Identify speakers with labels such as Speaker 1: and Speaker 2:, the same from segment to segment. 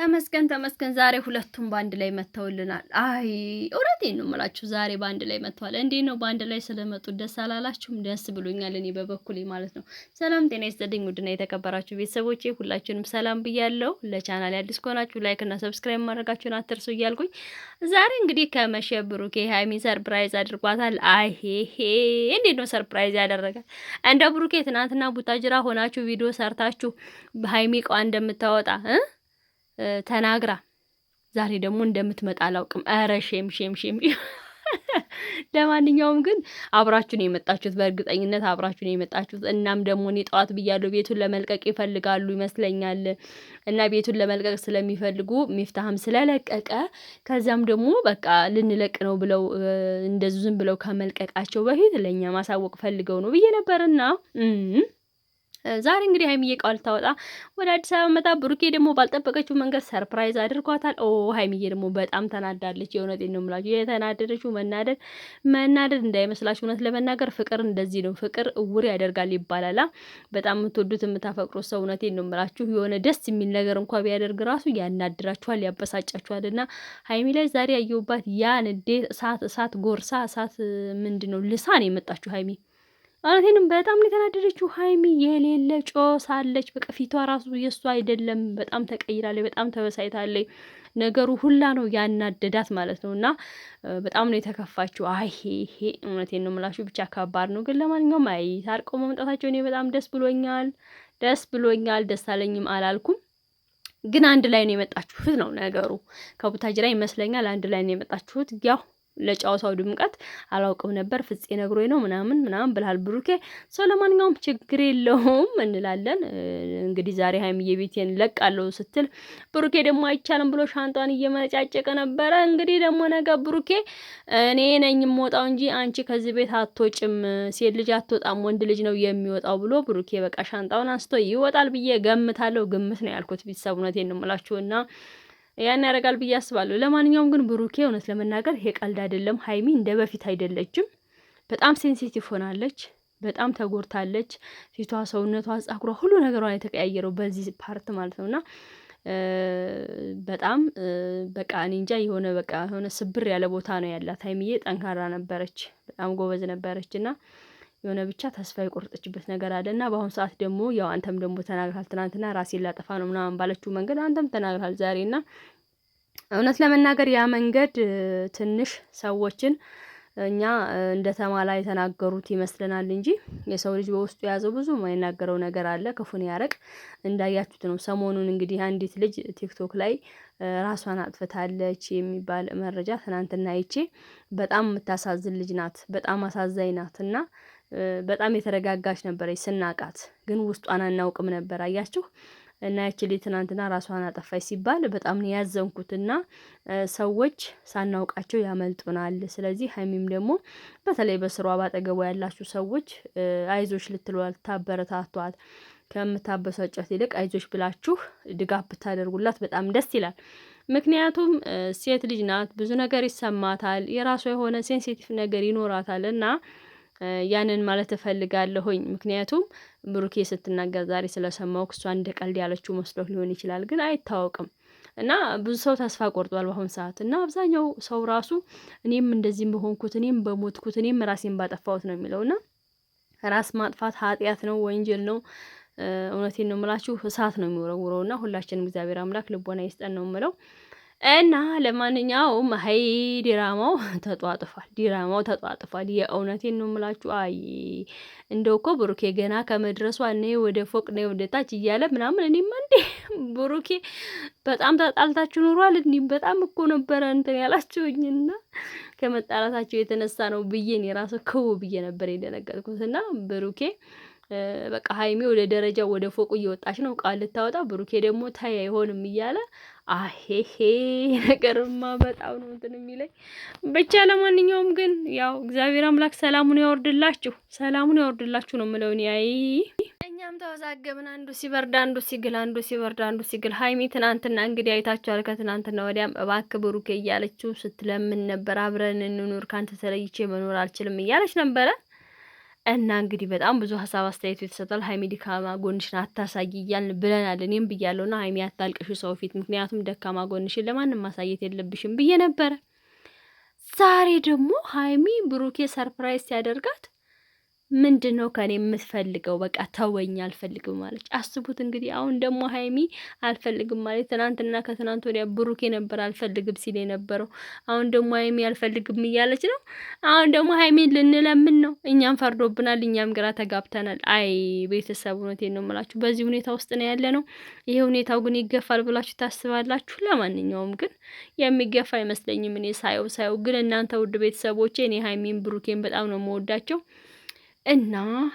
Speaker 1: ተመስገን ዛሬ ሁለቱም ባንድ ላይ መተውልናል። አይ እውነቴን ነው የምላችሁ ዛሬ ባንድ ላይ መተዋል። እንዴት ነው ባንድ ላይ ስለመጡ ደስ አላላችሁም? ደስ ብሎኛል እኔ በበኩሌ ማለት ነው። ሰላም ጤና ይስጥልኝ ውድና የተከበራችሁ ቤተሰቦቼ ሁላችሁንም ሰላም ብያለሁ። ለቻናል አዲስ ከሆናችሁ ላይክ እና ሰብስክራይብ ማድረጋችሁን አትርሱ እያልኩኝ ዛሬ እንግዲህ ከመሸ ብሩኬ ሃይሚ ሰርፕራይዝ አድርጓታል። አይ እንዴት ነው ሰርፕራይዝ ያደረጋል? እንደ ብሩኬ ትናንትና ቡታጅራ ሆናችሁ ቪዲዮ ሰርታችሁ ሃይሚ ቋ እንደምታወጣ ተናግራ ዛሬ ደግሞ እንደምትመጣ አላውቅም። አረ ሼም። ለማንኛውም ግን አብራችሁ ነው የመጣችሁት፣ በእርግጠኝነት አብራችሁ ነው የመጣችሁት። እናም ደግሞ እኔ ጠዋት ብያለሁ ቤቱን ለመልቀቅ ይፈልጋሉ ይመስለኛል። እና ቤቱን ለመልቀቅ ስለሚፈልጉ ሚፍታህም ስለለቀቀ ከዛም ደግሞ በቃ ልንለቅ ነው ብለው እንደዚህ ዝም ብለው ከመልቀቃቸው በፊት ለኛ ማሳወቅ ፈልገው ነው ብዬ ነበርና ዛሬ እንግዲህ ሃይሚዬ ቃል ታወጣ ወደ አዲስ አበባ መጣ። ብሩኬ ደግሞ ባልጠበቀችው መንገድ ሰርፕራይዝ አድርጓታል። ሃይሚዬ ደግሞ በጣም ተናዳለች። የእውነቴን ነው የምላችሁ። የተናደደችው መናደድ እንዳይመስላችሁ። እውነት ለመናገር ፍቅር እንደዚህ ነው። ፍቅር እውር ያደርጋል ይባላል። በጣም የምትወዱት የምታፈቅሩት ሰው እውነቴን ነው የምላችሁ የሆነ ደስ የሚል ነገር እንኳን ቢያደርግ ራሱ ያናድራችኋል፣ ያበሳጫችኋልና ሃይሚ ላይ ዛሬ ያየሁባት ያ ንዴት እሳት ጎርሳ እሳት ምንድነው ልሳን የመጣችሁ ሃይሚ እውነቴንም በጣም ነው የተናደደችው። ሃይሚ የሌለ ጮሳለች። በቃ ፊቷ ራሱ የሷ አይደለም። በጣም ተቀይራለች። በጣም ተበሳይታለች። ነገሩ ሁላ ነው ያናደዳት ማለት ነው። እና በጣም ነው የተከፋችው። አይ እውነቴን ነው የምላችሁ ብቻ ከባድ ነው። ግን ለማንኛውም አይ ታርቀው መምጣታቸው እኔ በጣም ደስ ብሎኛል። ደስ አለኝም አላልኩም። ግን አንድ ላይ ነው የመጣችሁት ነው ነገሩ። ከቡታጅራ ይመስለኛል አንድ ላይ ነው የመጣችሁት ያው ለጫውታው ድምቀት አላውቅም ነበር ፍፄ ነግሮኝ ነው ምናምን ብልሃል ብሩኬ። ሰው ለማንኛውም ችግር የለውም እንላለን። እንግዲህ ዛሬ ሃይሚዬ ቤቴን ለቃለሁ ስትል ብሩኬ ደግሞ አይቻልም ብሎ ሻንጣን እየመጫጨቀ ነበረ። እንግዲህ ደግሞ ነገ ብሩኬ እኔ ነኝ የምወጣው እንጂ አንቺ ከዚህ ቤት አትወጭም፣ ሴት ልጅ አትወጣም፣ ወንድ ልጅ ነው የሚወጣው ብሎ ብሩኬ በቃ ሻንጣውን አንስቶ ይወጣል ብዬ ገምታለሁ። ግምት ነው ያልኩት ቤተሰብ እውነቴን ነው የምላችሁና ያን ያደርጋል ብዬ አስባለሁ። ለማንኛውም ግን ብሩኬ እውነት ለመናገር ይሄ ቀልድ አይደለም። ሃይሚ እንደ በፊት አይደለችም። በጣም ሴንሲቲቭ ሆናለች። በጣም ተጎድታለች። ፊቷ፣ ሰውነቷ፣ ጸጉሯ፣ ሁሉ ነገሯን የተቀያየረው በዚህ ፓርት ማለት ነውና በጣም በቃ እኔ እንጃ የሆነ ስብር ያለ ቦታ ነው ያላት። ሃይሚዬ ጠንካራ ነበረች፣ በጣም ጎበዝ ነበረችና የሆነ ብቻ ተስፋ የቆረጠችበት ነገር አለና በአሁኑ ሰዓት ደግሞ ያው አንተም ደግሞ ተናግረሃል። ትናንትና ራሴን ላጠፋ ነው ምናምን ባለችው መንገድ አንተም ተናግረሃል ዛሬና እውነት ለመናገር ያ መንገድ ትንሽ ሰዎችን እኛ እንደ ተማላ የተናገሩት ይመስለናል እንጂ የሰው ልጅ በውስጡ የያዘው ብዙ የማይናገረው ነገር አለ። ክፉን ያረቅ እንዳያችሁት ነው። ሰሞኑን እንግዲህ አንዲት ልጅ ቲክቶክ ላይ ራሷን አጥፍታለች የሚባል መረጃ ትናንትና አይቼ በጣም የምታሳዝን ልጅ ናት። በጣም አሳዛኝ ናትና በጣም የተረጋጋች ነበረች ስናቃት፣ ግን ውስጧን አናውቅም ነበር። አያችሁ እና ያቺ ልጅ ትናንትና ራሷን አጠፋች ሲባል በጣም ነው ያዘንኩትና ሰዎች ሳናውቃቸው ያመልጡናል። ስለዚህ ሃይሚም ደግሞ በተለይ በስሯ ባጠገቧ ያላችሁ ሰዎች አይዞሽ ልትሏት ታበረታቷት፣ ከምታበሳጫት ይልቅ አይዞሽ ብላችሁ ድጋፍ ብታደርጉላት በጣም ደስ ይላል። ምክንያቱም ሴት ልጅ ናት፣ ብዙ ነገር ይሰማታል፣ የራሷ የሆነ ሴንሲቲቭ ነገር ይኖራታል እና ያንን ማለት እፈልጋለሁኝ። ምክንያቱም ብሩኬ ስትናገር ዛሬ ስለሰማው እሷ እንደ ቀልድ ያለችው መስሎ ሊሆን ይችላል፣ ግን አይታወቅም። እና ብዙ ሰው ተስፋ ቆርጧል በአሁን ሰዓት እና አብዛኛው ሰው ራሱ እኔም እንደዚህም በሆንኩት፣ እኔም በሞትኩት፣ እኔም ራሴን ባጠፋሁት ነው የሚለውና ራስ ማጥፋት ኃጢአት ነው፣ ወንጀል ነው። እውነቴን ነው የምላችሁ እሳት ነው የሚወረውረውና ሁላችንም እግዚአብሔር አምላክ ልቦና ይስጠን ነው የምለው። እና ለማንኛውም ሀይ ዲራማው ተጧጥፏል። የእውነቴን ነው የምላችሁ። አይ እንደው እኮ ብሩኬ ገና ከመድረሷ እኔ ወደ ፎቅ ነው ወደ ታች እያለ ምናምን እኔማ እንዴ ብሩኬ በጣም ተጣልታችሁ ኑሯል። እንዲህ በጣም እኮ ነበረ እንትን ያላችሁኝና ከመጣላታቸው የተነሳ ነው ብዬ እኔ ራሱ ክው ብዬ ነበር የደነገጥኩትና ብሩኬ በቃ ሃይሚ ወደ ደረጃው ወደ ፎቁ እየወጣች ነው ቃል ልታወጣ፣ ብሩኬ ደግሞ ታይ አይሆንም እያለ አሄሄ ነገርማ በጣም ነው እንትን የሚለኝ። ብቻ ለማንኛውም ግን ያው እግዚአብሔር አምላክ ሰላሙን ያወርድላችሁ ነው የምለው እኔ። አይ እኛም ተወዛገብን። አንዱ ሲበርድ አንዱ ሲግል ሃይሚ ትናንትና እንግዲህ አይታችኋል። ከትናንትና ወዲያም እባክህ ብሩኬ እያለችው ስትለምን ነበር። አብረን እንኑር ካንተ ተለይቼ መኖር አልችልም እያለች ነበረ። እና እንግዲህ በጣም ብዙ ሀሳብ አስተያየት የተሰጣል። ሀይሚ ደካማ ጎንሽን አታሳይ እያልን ብለናል። እኔም ብያለሁና ሀይሚ አታልቅሽ ሰው ፊት፣ ምክንያቱም ደካማ ጎንሽን ለማንም ማሳየት የለብሽም ብዬ ነበረ። ዛሬ ደግሞ ሀይሚ ብሩኬ ሰርፕራይዝ ሲያደርጋት ምንድነው ከኔ የምትፈልገው? በቃ ተወኝ አልፈልግም ማለች። አስቡት እንግዲህ አሁን ደግሞ ሀይሚ አልፈልግም ማለት ትናንትና ከትናንት ወዲያ ብሩኬ ነበር አልፈልግም ሲል የነበረው። አሁን ደግሞ ሀይሚ አልፈልግም እያለች ነው። አሁን ደግሞ ሀይሚን ልንለምን ነው። እኛም ፈርዶብናል፣ እኛም ግራ ተጋብተናል። አይ ቤተሰብ እውነቴን ነው የምላችሁ፣ በዚህ ሁኔታ ውስጥ ነው ያለ ነው። ይሄ ሁኔታው ግን ይገፋል ብላችሁ ታስባላችሁ? ለማንኛውም ግን የሚገፋ አይመስለኝም እኔ ሳየው ግን እናንተ ውድ ቤተሰቦቼ እኔ ሀይሚን ብሩኬን በጣም ነው የምወዳቸው እና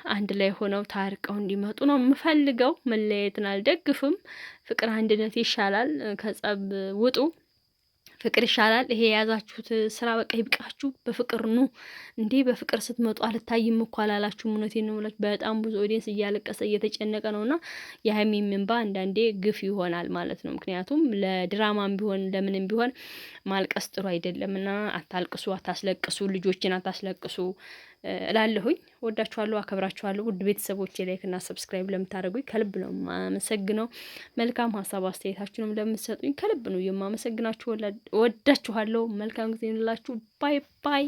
Speaker 1: አንድ ላይ ሆነው ታርቀው እንዲመጡ ነው የምፈልገው። መለያየትን አልደግፍም። ፍቅር አንድነት ይሻላል። ከጸብ ውጡ። ፍቅር ይሻላል። ይሄ የያዛችሁት ስራ በቃ ይብቃችሁ። በፍቅር ኑ እንዴ! በፍቅር ስትመጡ አልታይም እኮ አላላችሁም? እውነቴን ነው የምላችሁ። በጣም ብዙ ኦዲየንስ እያለቀሰ እየተጨነቀ ነውና የሀይሚም እንባ አንዳንዴ ግፍ ይሆናል ማለት ነው። ምክንያቱም ለድራማም ቢሆን ለምንም ቢሆን ማልቀስ ጥሩ አይደለምና አታልቅሱ፣ አታስለቅሱ፣ ልጆችን አታስለቅሱ እላለሁኝ። ወዳችኋለሁ፣ አከብራችኋለሁ። ውድ ቤተሰቦቼ ላይክ እና ሰብስክራይብ ለምታደርጉኝ ከልብ ነው የማመሰግነው። መልካም ሀሳብ አስተያየታችሁንም ለምትሰጡኝ ከልብ ነው የማመሰግናችሁ። ወዳችኋለሁ። መልካም ጊዜ እንላችሁ። ባይ ባይ።